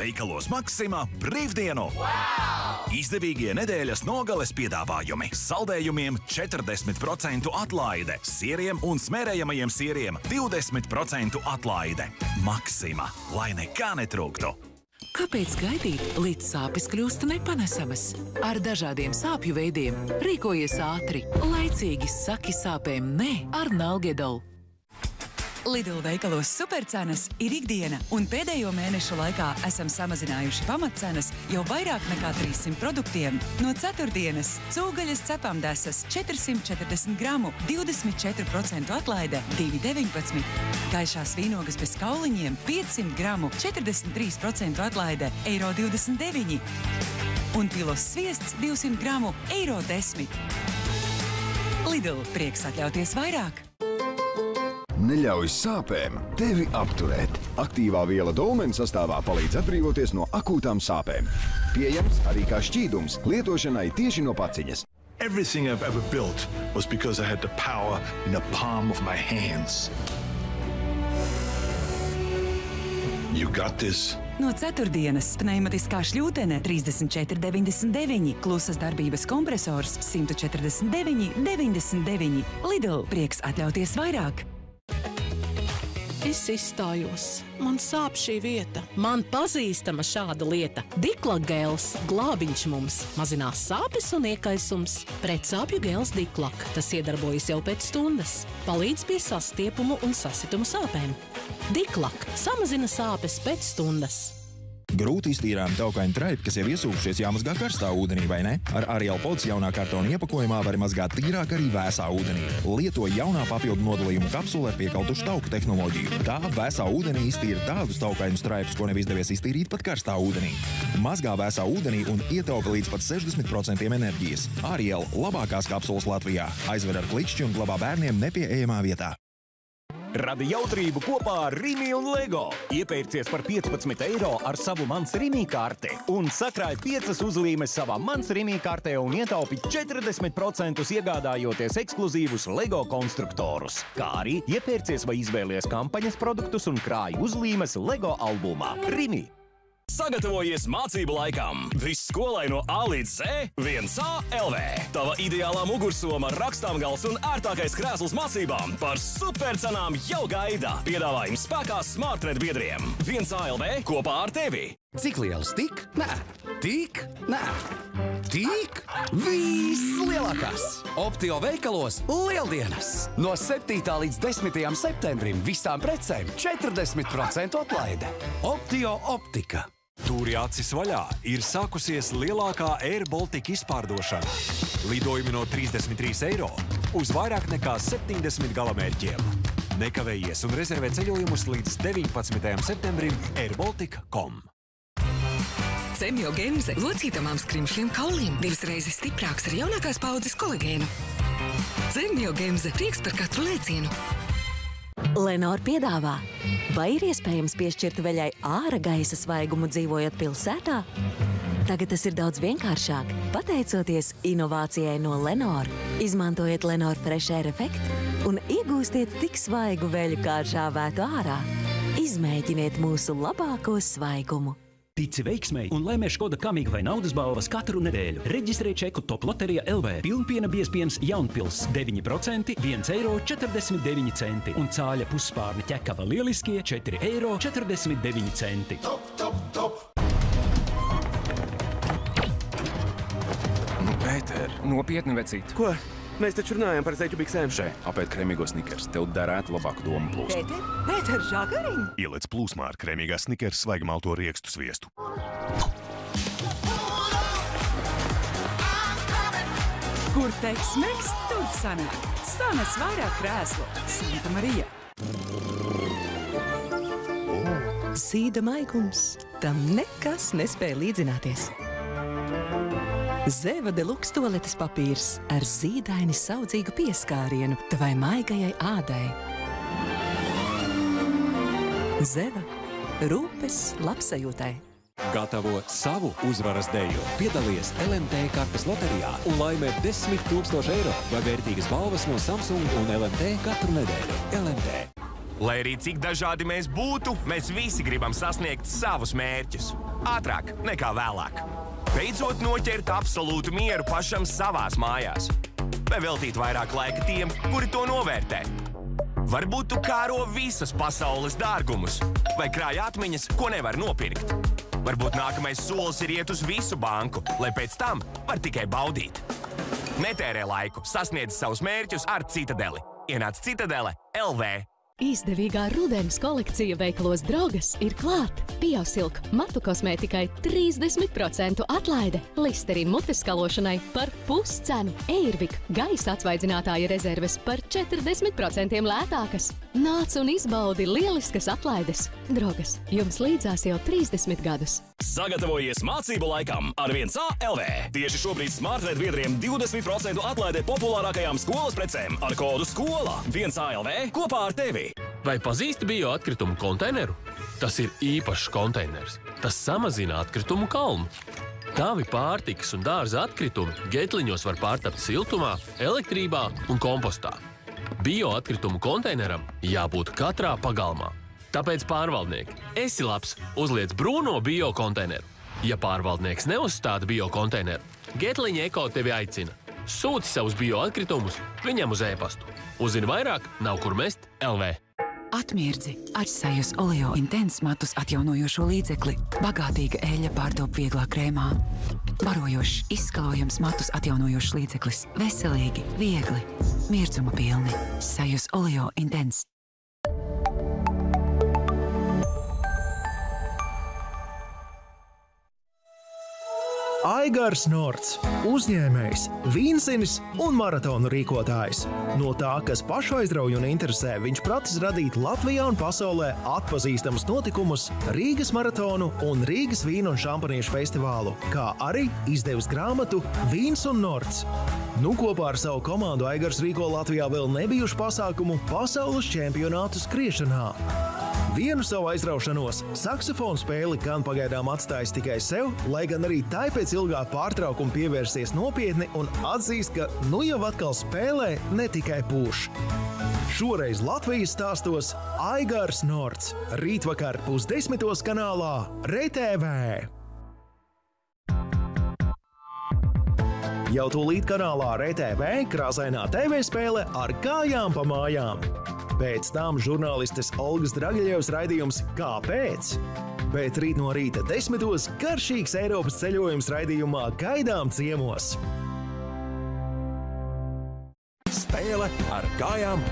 Veikalos Maxima brīvdienu! Izdevīgie nedēļas nogales piedāvājumi. Saldējumiem 40% atlaide. Sieriem un smērējamajiem sieriem 20% atlaide. Maxima, lai nekā netrūktu. Kāpēc gaidīt, līdz sāpes kļūst nepanesamas? Ar dažādiem sāpju veidiem rīkojies ātri. Laicīgi saki sāpēm nē ar Nalgedolu. Lidl veikalos supercenas ir ikdiena, un pēdējo mēnešu laikā esam samazinājuši pamatcenas jau vairāk nekā 300 produktiem. No ceturtdienas cūgaļas cepamdesas 440 gramu, 24% atlaide, 2,19. Gaišās vīnogas bez kauliņiem 500 gramu, 43% atlaide, €29. Un pilos sviests 200 gramu, €10. Lidl, prieks atļauties vairāk. Neļauj sāpēm tevi apturēt. Aktīvā viela Dolmen sastāvā palīdz atbrīvoties no akūtām sāpēm. Pieejams arī kā šķīdums lietošanai tieši no paciņas. Everything I've ever built was because I had the power in the palm of my hands. You got this? No ceturtdienas pneimatiskā šļūtene 34,99, klusas darbības kompresors 149,99. Lidl, prieks atļauties vairāk. Es izstājos. Man sāp šī vieta. Man pazīstama šāda lieta. Diklak gels, glābiņš mums. Mazinās sāpes un iekaisums. Pretsāpju gels Diklak. Tas iedarbojas jau pēc stundas. Palīdz pie sastiepumu un sasituma sāpēm. Diklak samazina sāpes pēc stundas. Grūti iztīrām taukaini traipi, kas jau iesūkušies jāmazgā karstā ūdenī, vai ne? Ar Ariel Pods jaunā kartona iepakojumā var mazgāt tīrāk arī vēsā ūdenī. Lieto jaunā papildu nodalījuma kapsula ar piekaltušu tauku tehnoloģiju. Tā vēsā ūdenī iztīra tādus taukainus traipus, ko neizdevies iztīrīt pat karstā ūdenī. Mazgā vēsā ūdenī un ietaupa līdz pat 60% enerģijas. Ariel labākās kapsulas Latvijā. Aizver ar kličķi un glabā bērniem nepieejamā vietā. Radi jautrību kopā ar Rimi un Lego. Iepērcies par 15 eiro ar savu Mans Rimi karti un sakrāj 5 uzlīmes savā Mans Rimi kartē un ietaupi 40% iegādājoties ekskluzīvus Lego konstruktorus. Kā arī iepērcies vai izvēlies kampaņas produktus un krāj uzlīmes Lego albumā. Rimi! Sagatavojies mācību laikam! Viss skolai no A līdz Z 1A LV. Tava ideālā mugursoma, rakstāmgals un ērtākais krēsls mācībām par supercenām jau gaida. Piedāvājums spēkā SmartNet biedriem. 1A LV kopā ar tevi. Cik liels tik? Nē. Tik? Nē. Tik? Vislielākās! Optio veikalos lieldienas! No 7. līdz 10. septembrim visām precēm 40% atlaide. Optio optika. Tūri acis vaļā ir sākusies lielākā Air Baltica izpārdošana. Lidojumi no 33 eiro uz vairāk nekā 70 galamērķiem. Nekavējies un rezervē ceļojumus līdz 19. septembrim airbaltica.com. Zemjo Gemze locītamām skrimšļiem kauliem 2 reizes stiprāks ar jaunākās paudzes kolagēnu. Zemjo Gemze, prieks par katru lēcienu. Lenor piedāvā. Vai ir iespējams piešķirt veļai āra gaisa svaigumu dzīvojot pilsētā? Tagad tas ir daudz vienkāršāk, pateicoties inovācijai no Lenor. Izmantojiet Lenor Fresh Air efektu un iegūstiet tik svaigu veļu, kā šāvētu ārā. Izmēģiniet mūsu labāko svaigumu. Tici veiksmei un laimē Škoda Kamiga vai naudas balvas katru nedēļu. Reģistrē čeku Top Loterija LV. Pilnpiena biezpiens Jaunpils 9%, 1,49 eiro un cāļa pusspārni ķekava lieliskie 4,49 eiro. Top, top, top! Pēter, nopietni vecīt. Ko? Mēs taču runājam par zeķu biksēm. Še, apēd kremīgo Snickers. Tev derētu labāku domu plūsmu. Pēter, žagariņ! Ieliec plūsmā ar kremīgā Snickers svaigmalto riekstu sviestu. Kur Tex-Mex, tur sanāk. Sanas vairāk krēslu. Santa Marija. Zīda maigums. Tam nekas nespēja līdzināties. Zeva Deluxe toaletes papīrs ar zīdaini saudzīgu pieskārienu tavai maigajai ādai. Zeva. Rūpes labsajūtai. Gatavo savu uzvaras deju. Piedalies LMT kartes loterijā un laimē 10 000 eiro vai vērtīgas balvas no Samsung un LMT katru nedēļu. LMT. Lai arī cik dažādi mēs būtu, mēs visi gribam sasniegt savus mērķus. ātrāk nekā vēlāk. Beidzot noķert absolūtu mieru pašam savās mājās. Vai veltīt vairāk laika tiem, kuri to novērtē. Varbūt tu kāro visas pasaules dārgumus, vai krāj atmiņas, ko nevar nopirkt. Varbūt nākamais solis ir iet uz visu banku, lai pēc tam var tikai baudīt. Netērē laiku, sasniedz savus mērķus ar Citadeli. Ienāc Citadele LV. Izdevīgā rudens kolekcija veikalos Drogas ir klāt. Biosilk matu kosmētikai 30% atlaide. Listerīna mutes skalošanai par puscenu. Eirvik gaisa atsvaidzinātāja rezerves par 40% lētākas. Nāc un izbaudi lieliskas atlaides. Drogas, jums līdzās jau 30 gadus. Sagatavojies mācību laikam ar 1A LV. Tieši šobrīd Smartnet biedriem 20% atlaide populārākajām skolas precēm ar kodu SKOLA. 1A LV kopā ar tevi. Vai pazīsti bioatkritumu konteineru? Tas ir īpašs konteiners. Tas samazina atkritumu kalnu. Tavi pārtikas un dārza atkritumi Geitliņos var pārtapt siltumā, elektrībā un kompostā. Bioatkritumu konteineram jābūt katrā pagalmā. Tāpēc, pārvaldnieki, esi labs, uzliec brūno biokonteineru. Ja pārvaldnieks neuzstāda biokonteineru, Geitliņa Eko tevi aicina. Sūti savus bioatkritumus viņam uz e-pastu. Uzzini vairāk, nav kur mest LV. Atmirdzi ar Sajus Oleo Intense matus atjaunojošo līdzekli. Bagātīga eļļa pārtop vieglā krēmā. Barojošs, izskalojams matus atjaunojošs līdzeklis. Veselīgi, viegli, mirdzuma pilni. Sajus Oleo Intense. Aigars Nords – uzņēmējs, vīnsinis un maratonu rīkotājs. No tā, kas pašu aizrauj un interesē, viņš pratis radīt Latvijā un pasaulē atpazīstamus notikumus, Rīgas maratonu un Rīgas vīnu un šampaniešu festivālu, kā arī izdevis grāmatu Vīns un Nords. Nu, kopā ar savu komandu Aigars rīko Latvijā vēl nebijušu pasākumu pasaules čempionātu skriešanā. Vienu savu aizraušanos saksofonu spēli gan pagaidām atstājis tikai sev, lai gan arī tai pēc ilgā pārtraukuma pievērsies nopietni un atzīst, ka nu jau atkal spēlē, ne tikai pūš. Šoreiz Latvijas stāstos Aigars Nords. Rītvakar 10:30 kanālā RTV. Jau tūlīt kanālā RTV krāsainā TV spēle ar kājām pa mājām. Pēc tam žurnālistes Olgas Dragiļevas raidījums Kāpēc? Bet rīt no rīta 10:00 garšīgs Eiropas ceļojums raidījumā Gaidām ciemos. Spēle ar kājām